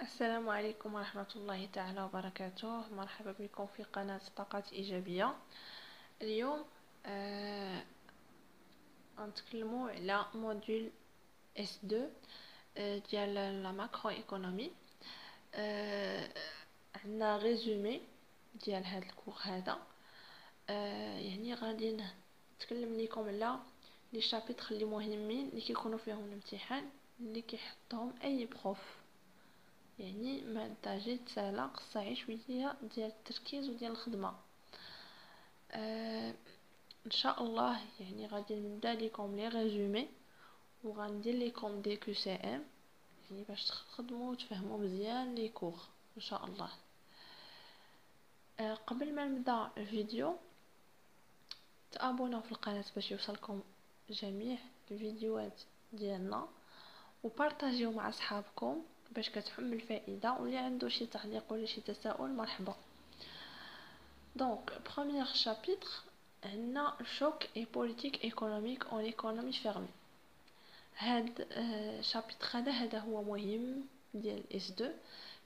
السلام عليكم ورحمة الله تعالى وبركاته. مرحبا بكم في قناة طاقات إيجابية. اليوم غنتكلموا على موديول S2 ديال لا ماكرو ايكونومي. عندنا ريزومي ديال هذا الكور هذا. يعني غادي نتكلم لكم على لي شابيتر اللي مهمين اللي كيكونوا فيهم الامتحان اللي كيحطهم اي بروف. يعني مادة جد سهلة، قصها شوية ديال التركيز وديال الخدمة. ان شاء الله يعني غادي نبدا لكم لي ريزومي وغندير لكم دي كيو سي ام يعني باش تخدموا وتفهموا مزيان لي كور ان شاء الله. قبل ما نبدا الفيديو تابوناو في القناة باش يوصلكم جميع الفيديوهات ديالنا وبارطاجيو مع اصحابكم باش كتحمل الفائده، واللي عنده شي تعليق ولا شي تساؤل مرحبا. دونك بروميير شابيتر عندنا شوك اي بوليتيك ايكونوميك اون ايكونومي فيرمي. هاد شابيتر هذا هو مهم ديال اس 2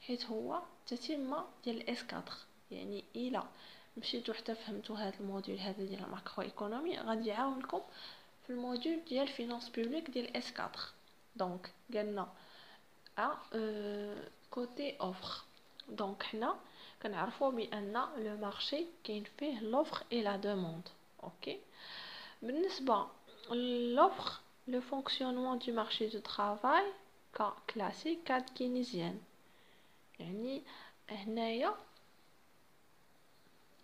حيت هو تتمه ديال اس 4. يعني الا مشيتو حتى فهمتوا هاد الموديول هذا ديال الماكرو ايكونومي غادي يعاونكم في الموديول ديال فينانس بوبليك ديال اس 4. دونك قالنا كوتي اوفر. دونك حنا كنعرفوا بان لو مارشي كاين فيه لوفر اي لا دوموند. اوكي، بالنسبه لوفر لو فونكسيونمون دو مارشي دو travail كا كلاسيك كاد كينيزيان. يعني هنايا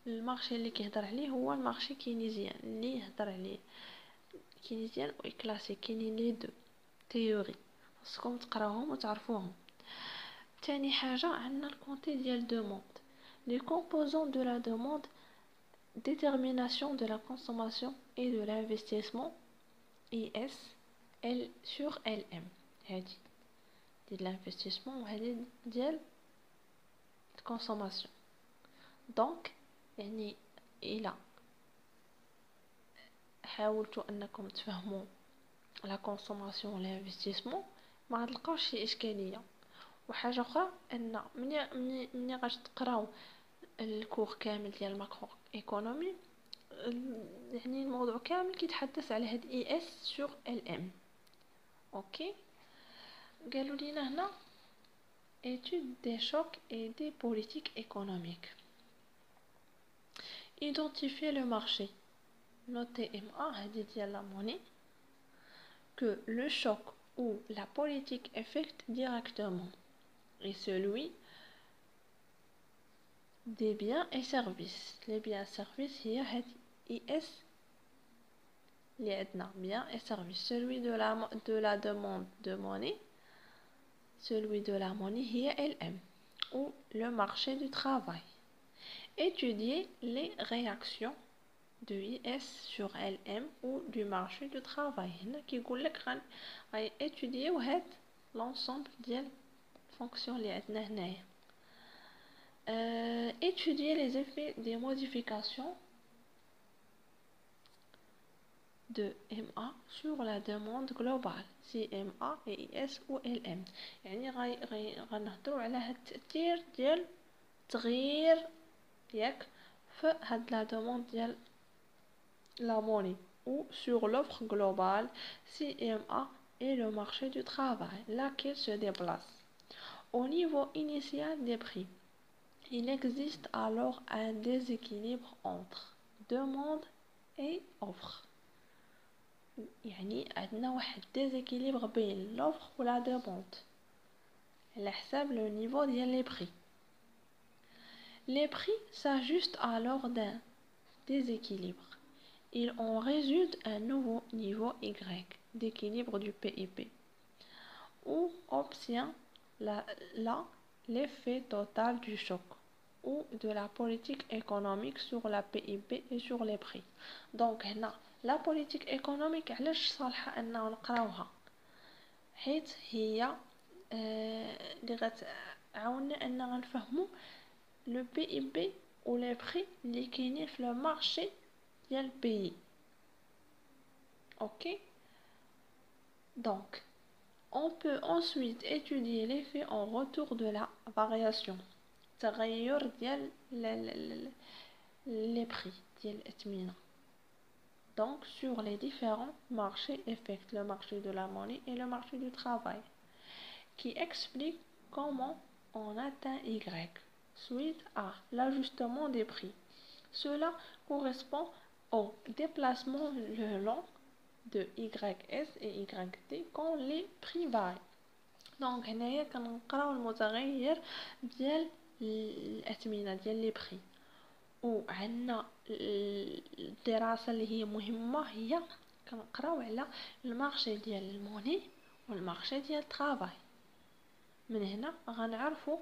المارشي اللي كيهضر عليه هو المارشي كينيزيان اللي يهضر عليه كينيزيان و كلاسيك، كاينين لي دو تيوري خصكم تقراوهم وتعرفوهم. تاني حاجه عندنا الكونتي ديال دوموند. Les composants de la demande, détermination de la consommation et de l'investissement IS L sur LM. هادي ديال l'investissement وهادي ديال الكونسوماسيون. دونك يعني الى حاولتوا انكم تفهموا لا كونسوماسيون و l'investissement ما غتلقاوش شي اشكاليه. وحاجه اخرى ان مني غاش تقراو الكور كامل ديال الماكرو ايكونومي يعني الموضوع كامل كيتحدث على هاد اي اس سور ال ام. اوكي، قالوا لينا هنا étude des chocs et des politiques économiques. Identifier le marché. Notez MA هادي ديال la monnaie que le choc ou la politique affecte directement et celui des biens et services. Les biens et services هي هادي IS اللي عندنا biens et services. Celui de la demande de monnaie, celui de la monnaie هي LM ou le marché du travail. Étudier les réactions de IS sur LM ou du marché du travail. هنا كيقول لك غادي étudier هاد l'ensemble ديال الفونكسيون اللي عندنا هنايا. Étudier les effets des modifications de MA sur la demande globale CMA et IS ou LM. يعني غنهضروا على هاد التأثير ديال التغيير ياك في هاد لا دوموند ديال la monnaie ou sur l'offre globale CMA et le marché du travail laquelle se déplace. Au niveau initial des prix, il existe alors un déséquilibre entre demande et offre. يعني عندنا واحد déséquilibre بين l'offre و la demande على حساب le niveau ديال les prix. Les prix s'ajustent alors d'un déséquilibre. Il en résulte un nouveau niveau Y d'équilibre du PIB où obtient l'effet total du choc ou de la politique économique sur la PIB et sur les prix. Donc هنا la politique économique علاش صالحة أننا نقراوها حيت هي اللي غتعاوننا أننا نفهمو le PIB ou les prix اللي كاينين في le marché ديال البيي. اوكي، دونك On peut ensuite étudier l'effet en retour de la variation تغير ديال les prix ديال الأثمنة. Donc sur les différents marchés affectent le marché de la monnaie et le marché du travail, qui explique comment on atteint Y suite à l'ajustement des prix. Cela correspond au déplacement le long de YS et YT quand les prix varient. دونك هنايا كنقراو المتغير ديال الأثمنة ديال لي بري، وعندنا الدراسة اللي هي مهمة هي كنقراو على المارشي ديال الموني والمارشي ديال الترافاي. من هنا غنعرفوا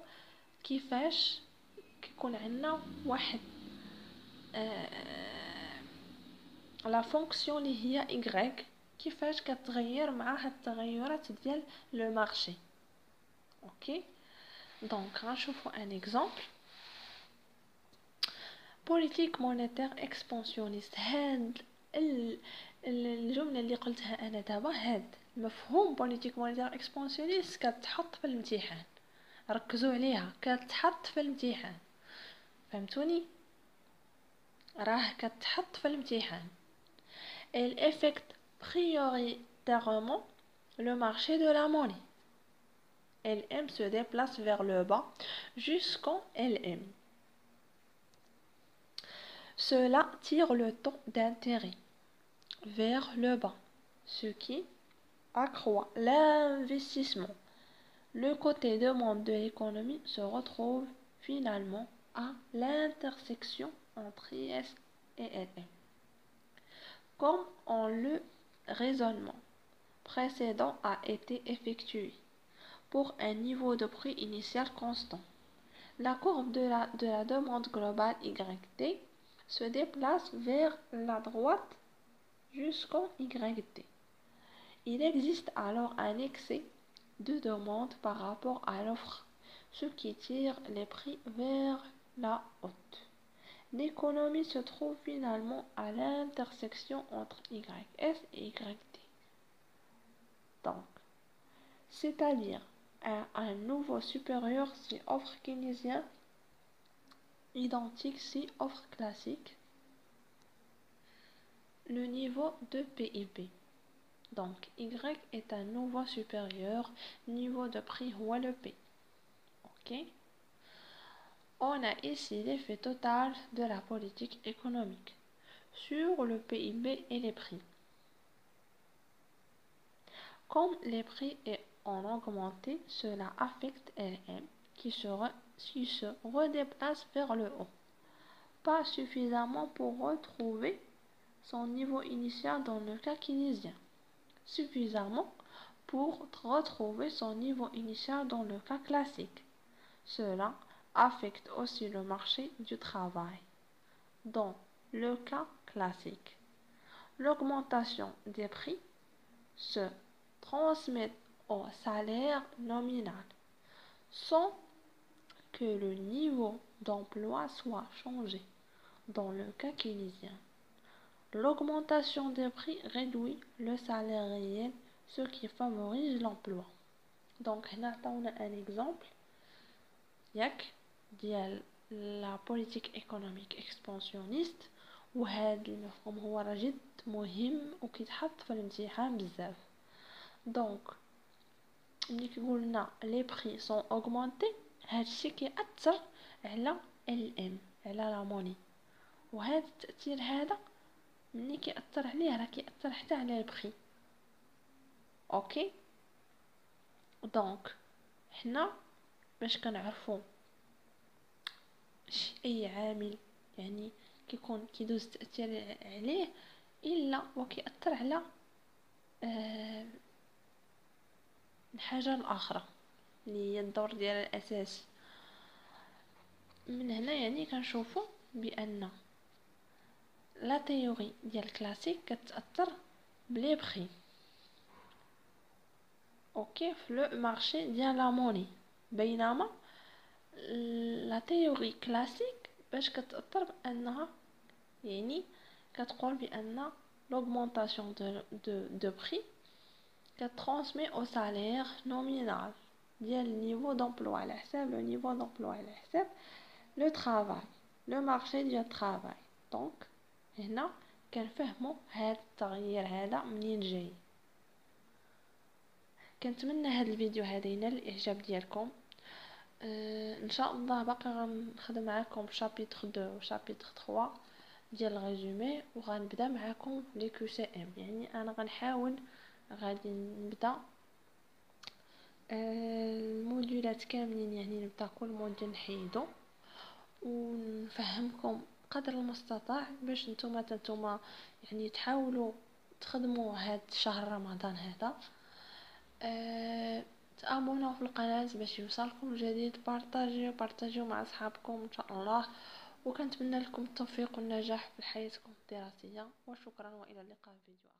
كيفاش كيكون عندنا واحد لا فونكسيون اللي هي Y كيفاش كتغير مع هاد التغيرات ديال لو مارشي. اوكي دونك غنشوفوا ان اكزامبل. بوليتيك مونيتير اكسبانسيونيست. هاد الجمله اللي قلتها انا دابا، هاد مفهوم بوليتيك مونيتير اكسبانسيونيست كتحط في الامتحان، ركزوا عليها، كتحط في الامتحان، فهمتوني؟ راه كتحط في الامتحان. Elle affecte prioritairement le marché de la monnaie. LM se déplace vers le bas jusqu'en LM. Cela tire le taux d'intérêt vers le bas, ce qui accroît l'investissement. Le côté demande de l'économie se retrouve finalement à l'intersection entre IS et LM. Comme en le raisonnement précédent a été effectué pour un niveau de prix initial constant, la courbe de la demande globale YT se déplace vers la droite jusqu'en YT. Il existe alors un excès de demande par rapport à l'offre, ce qui tire les prix vers la haute. L'économie se trouve finalement à l'intersection entre YS et YT. Donc, c'est-à-dire à un niveau supérieur si offre keynésien, identique si offre classique, le niveau de PIB. Donc, Y est un niveau supérieur, niveau de prix ou le P. Ok? On a ici l'effet total de la politique économique sur le PIB et les prix. Comme les prix ont augmenté, cela affecte LM qui se redéplace vers le haut. Pas suffisamment pour retrouver son niveau initial dans le cas keynésien. Suffisamment pour retrouver son niveau initial dans le cas classique. Cela affecte aussi le marché du travail. Dans le cas classique, l'augmentation des prix se transmet au salaire nominal sans que le niveau d'emploi soit changé. Dans le cas keynésien, l'augmentation des prix réduit le salaire réel, ce qui favorise l'emploi. Donc, on a un exemple ديال la politique économique expansionniste، وهذا المفهوم هو راه جد مهم وكيتحط في الامتحان بزاف. دونك ملي قلنا لي بري سون اوغمونتي، هادشي كيأثر على LM، على لا موني، وهذا التأثير هذا ملي كيأثر عليه راه كيأثر حتى على البري. اوكي دونك حنا باش كنعرفو اي عامل يعني كيكون كيدوز التأثير عليه الا وكيأثر على الحاجه الاخرى اللي هي الدور ديال الاساسي. من هنا يعني كنشوفوا بان لا تيوري ديال الكلاسيك كتأثر بلي بري اوكي في لو مارشي ديال لا موني، بينما لا تيوري كلاسيك باش كتأثر بانها يعني كتقول بان l'augmentation de prix كترونسمي او سالير نومينال ديال النيفو دومبلوا، على حساب لو نيفو دومبلوا، على حساب لو طرافاي، لو مارشي ديال الطرافاي. دونك هنا كنفهموا هذا التغيير هذا منين جاي. كنتمنى هذا الفيديو هذا ينال الاعجاب ديالكم. ان شاء الله باقي غنخدم معكم شابيتر 2 و شابيتر 3 ديال الريزومي، وغنبدا معكم لي كيو سي ام. يعني انا غنحاول غادي نبدا الموديولات كاملين، يعني نبدا كل موديول نحيدو ونفهمكم قدر المستطاع باش نتوما يعني تحاولوا تخدموا هاد شهر رمضان هذا. تابوناو في القناة باش يوصلكم الجديد، بارطاجيو مع اصحابكم ان شاء الله، وكنتمنى لكم التوفيق والنجاح في حياتكم الدراسية. وشكرا والى اللقاء في فيديو